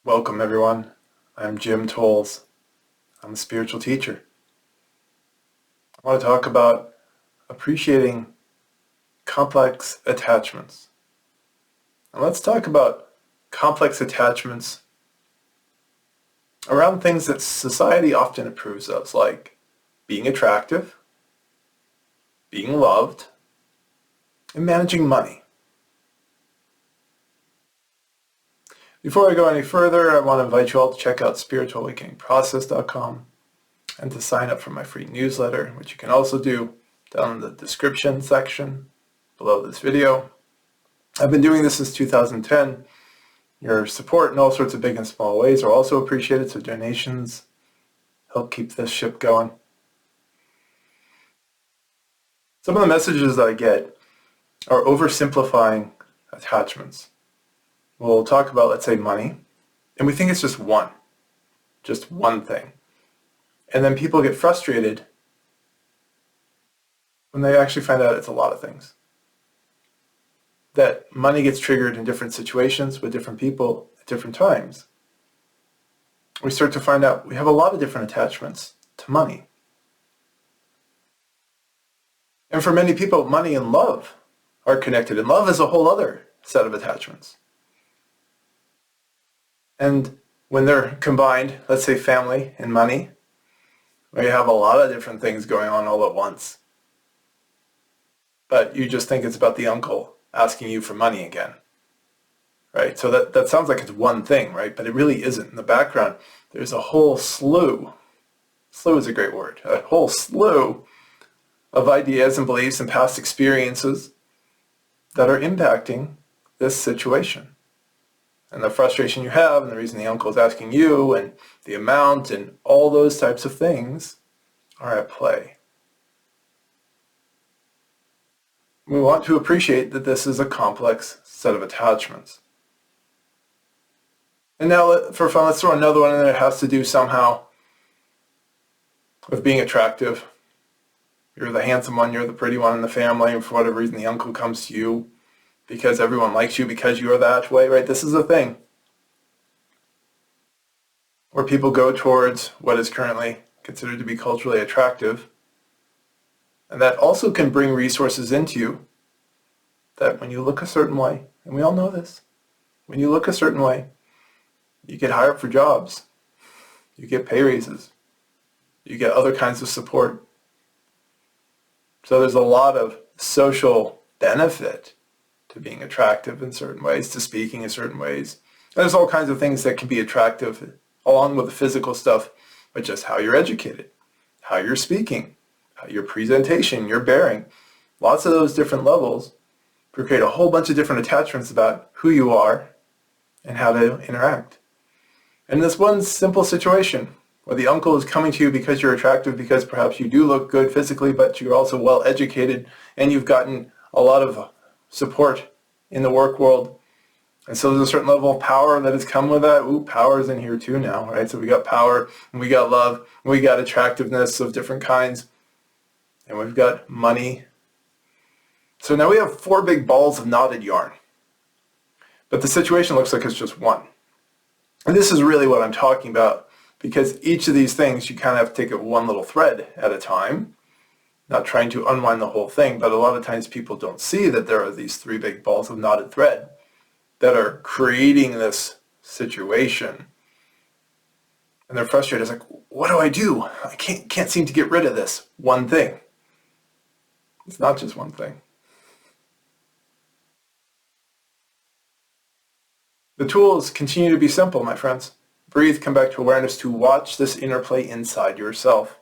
Welcome everyone. I'm Jim Tolles. I'm a spiritual teacher. I want to talk about appreciating complex attachments. And let's talk about complex attachments around things that society often approves of, like being attractive, being loved, and managing money. Before I go any further, I want to invite you all to check out spiritualawakeningprocess.com and to sign up for my free newsletter, which you can also do down in the description section below this video. I've been doing this since 2010. Your support in all sorts of big and small ways are also appreciated, so donations help keep this ship going. Some of the messages that I get are oversimplifying attachments. We'll talk about, let's say, money, and we think it's just one thing. And then people get frustrated when they actually find out it's a lot of things. That money gets triggered in different situations with different people at different times. We start to find out we have a lot of different attachments to money. And for many people, money and love are connected, and love is a whole other set of attachments. And when they're combined, let's say family and money, we have a lot of different things going on all at once. But you just think it's about the uncle asking you for money again, right? So that sounds like it's one thing, right? But it really isn't. In the background, there's a whole slew is a great word, a whole slew of ideas and beliefs and past experiences that are impacting this situation. And the frustration you have, and the reason the uncle is asking you, and the amount, and all those types of things are at play. We want to appreciate that this is a complex set of attachments. And now, for fun, let's throw another one in there that has to do somehow with being attractive. You're the handsome one, you're the pretty one in the family, and for whatever reason the uncle comes to you because everyone likes you because you are that way, right? This is a thing where people go towards what is currently considered to be culturally attractive. And that also can bring resources into you that when you look a certain way, and we all know this, when you look a certain way, you get hired for jobs, you get pay raises, you get other kinds of support. So there's a lot of social benefit to being attractive in certain ways, to speaking in certain ways. And there's all kinds of things that can be attractive along with the physical stuff, but just how you're educated, how you're speaking, your presentation, your bearing. Lots of those different levels create a whole bunch of different attachments about who you are and how to interact. And this one simple situation where the uncle is coming to you because you're attractive, because perhaps you do look good physically, but you're also well educated and you've gotten a lot of support in the work world. And so there's a certain level of power that has come with that. Ooh, power is in here too now, right? So we got power, and we got love, and we got attractiveness of different kinds, and we've got money. So now we have 4 big balls of knotted yarn. But the situation looks like it's just one. And this is really what I'm talking about, because each of these things you kind of have to take it one little thread at a time, not trying to unwind the whole thing, but a lot of times people don't see that there are these 3 big balls of knotted thread that are creating this situation. And they're frustrated. It's like, what do I do? I can't seem to get rid of this one thing. It's not just one thing. The tools continue to be simple, my friends. Breathe, come back to awareness to watch this interplay inside yourself.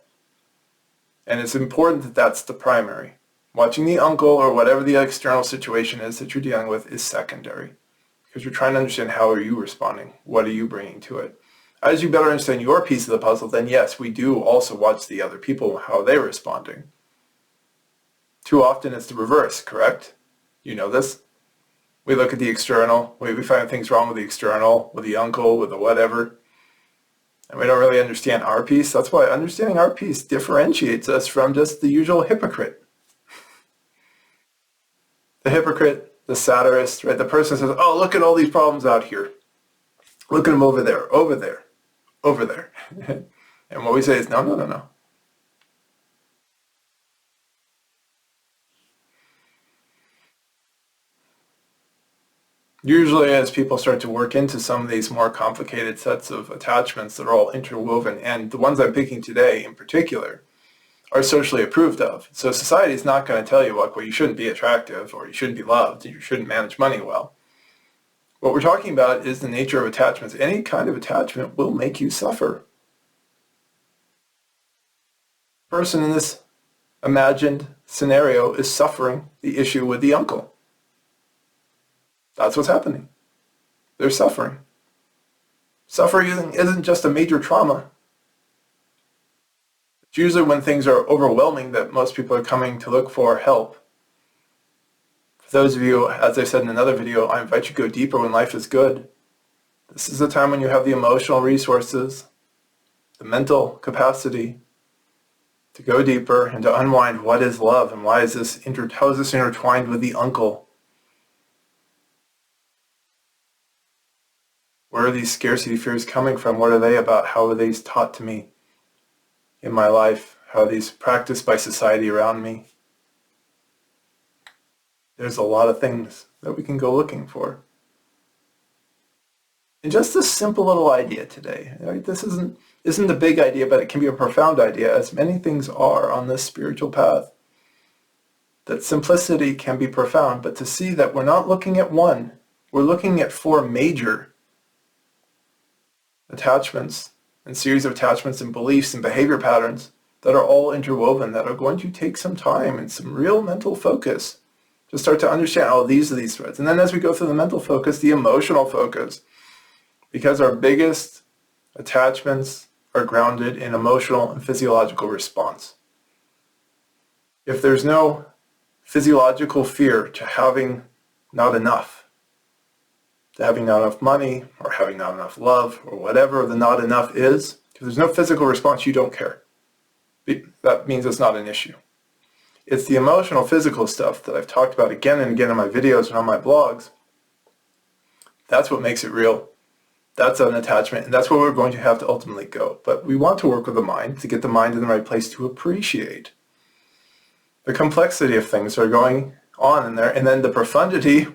And it's important that that's the primary. Watching the uncle or whatever the external situation is that you're dealing with is secondary. Because you're trying to understand how are you responding? What are you bringing to it? As you better understand your piece of the puzzle, then yes, we do also watch the other people, how they're responding. Too often it's the reverse, correct? You know this? We look at the external, we find things wrong with the external, with the uncle, with the whatever, and we don't really understand our piece. That's why understanding our piece differentiates us from just the usual hypocrite. The hypocrite, the satirist, right? The person says, oh, look at all these problems out here. Look at him over there, over there, over there. And what we say is, no, no, no, no. Usually as people start to work into some of these more complicated sets of attachments that are all interwoven, and the ones I'm picking today in particular are socially approved of. So society is not going to tell you, like, well, you shouldn't be attractive, or you shouldn't be loved, or you shouldn't manage money well. What we're talking about is the nature of attachments. Any kind of attachment will make you suffer. The person in this imagined scenario is suffering the issue with the uncle. That's what's happening. They're suffering. Suffering isn't just a major trauma. It's usually when things are overwhelming that most people are coming to look for help. For those of you, as I said in another video, I invite you to go deeper when life is good. This is the time when you have the emotional resources, the mental capacity to go deeper and to unwind what is love and how is this intertwined with the uncle. Where are these scarcity fears coming from? What are they about? How are these taught to me in my life? How are these practiced by society around me? There's a lot of things that we can go looking for. And just a simple little idea today. Right? This isn't a big idea, but it can be a profound idea, as many things are on this spiritual path. That simplicity can be profound, but to see that we're not looking at one, we're looking at four major attachments and series of attachments and beliefs and behavior patterns that are all interwoven, that are going to take some time and some real mental focus to start to understand, oh, these are these threads. And then as we go through the mental focus, the emotional focus, because our biggest attachments are grounded in emotional and physiological response. If there's no physiological fear to having not enough, to having not enough money, or having not enough love, or whatever the not enough is, if there's no physical response, you don't care. That means it's not an issue. It's the emotional, physical stuff that I've talked about again and again in my videos and on my blogs. That's what makes it real. That's an attachment, and that's where we're going to have to ultimately go. But we want to work with the mind to get the mind in the right place to appreciate the complexity of things that are going on in there, and then the profundity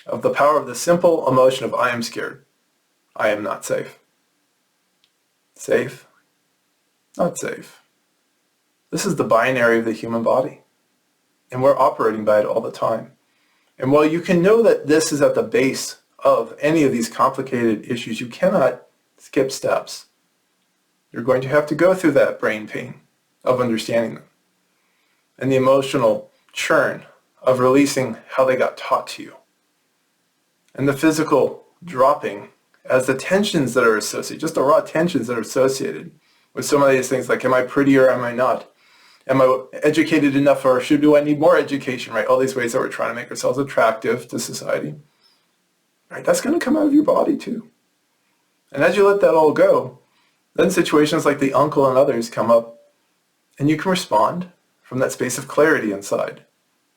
of the power of the simple emotion of I am scared. I am not safe. Safe, not safe. This is the binary of the human body, and we're operating by it all the time. And while you can know that this is at the base of any of these complicated issues, you cannot skip steps. You're going to have to go through that brain pain of understanding them and the emotional churn of releasing how they got taught to you, and the physical dropping as the tensions that are associated, just the raw tensions that are associated with some of these things, like, am I pretty or am I not? Am I educated enough, or do I need more education, right? All these ways that we're trying to make ourselves attractive to society. Right, that's going to come out of your body too. And as you let that all go, then situations like the uncle and others come up, and you can respond from that space of clarity inside.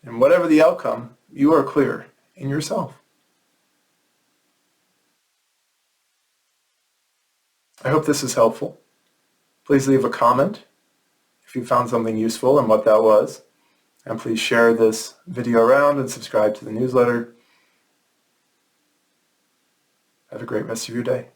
And whatever the outcome, you are clear in yourself. I hope this is helpful. Please leave a comment if you found something useful and what that was. And please share this video around and subscribe to the newsletter. Have a great rest of your day.